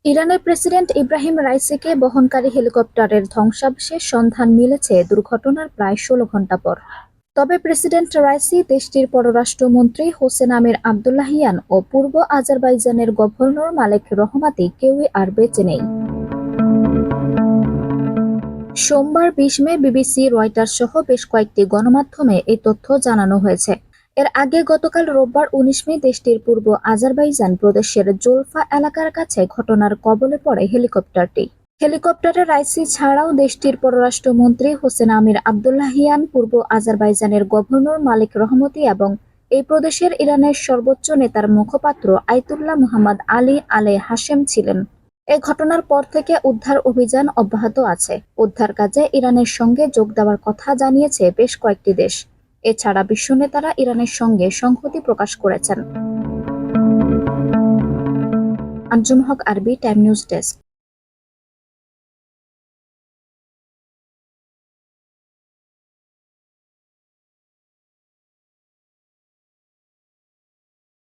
ইরানের প্রেসিডেন্ট ইব্রাহিম রাইসিকে বহনকারী হেলিকপ্টারের ধ্বংসাবশেষ সন্ধান মিলেছে দুর্ঘটনার প্রায় ১৬ ঘণ্টা পর। তবে প্রেসিডেন্ট রাইসি, দেশটির পররাষ্ট্রমন্ত্রী হোসেন আমির আবদুল্লাহিয়ান ও পূর্ব আজারবাইজানের গভর্নর মালেক রহমাতি কেউই আর বেঁচে নেই। সোমবার ২০ মে বিবিসি, রয়টার্স সহ বেশ কয়েকটি গণমাধ্যমে এই তথ্য জানানো হয়েছে। এর আগে গতকাল রোববার ১৯ মে দেশটির পূর্ব আজারবাইজান প্রদেশের জোলফা এলাকার কাছে ঘটনার কবলে পড়ে হেলিকপ্টারটি। হেলিকপ্টারে রাইসি ছাড়াও দেশটির পররাষ্ট্রমন্ত্রী হোসেন আমির আবদুল্লাহিয়ান, পূর্ব আজারবাইজানের গভর্নর মালিক রহমতি এবং এই প্রদেশের ইরানের সর্বোচ্চ নেতার মুখপাত্র আয়াতুল্লাহ মুহাম্মদ আলী আলে হাশেম ছিলেন। এ ঘটনার পর থেকে উদ্ধার অভিযান অব্যাহত আছে। উদ্ধার কাজে ইরানের সঙ্গে যোগ দেওয়ার কথা জানিয়েছে বেশ কয়েকটি দেশ। এছাড়া বিশ্ব নেতারা ইরানের সঙ্গে সংহতি প্রকাশ করেছেন। আঞ্জুম হক, আরবি টাইম নিউজ ডেস্ক।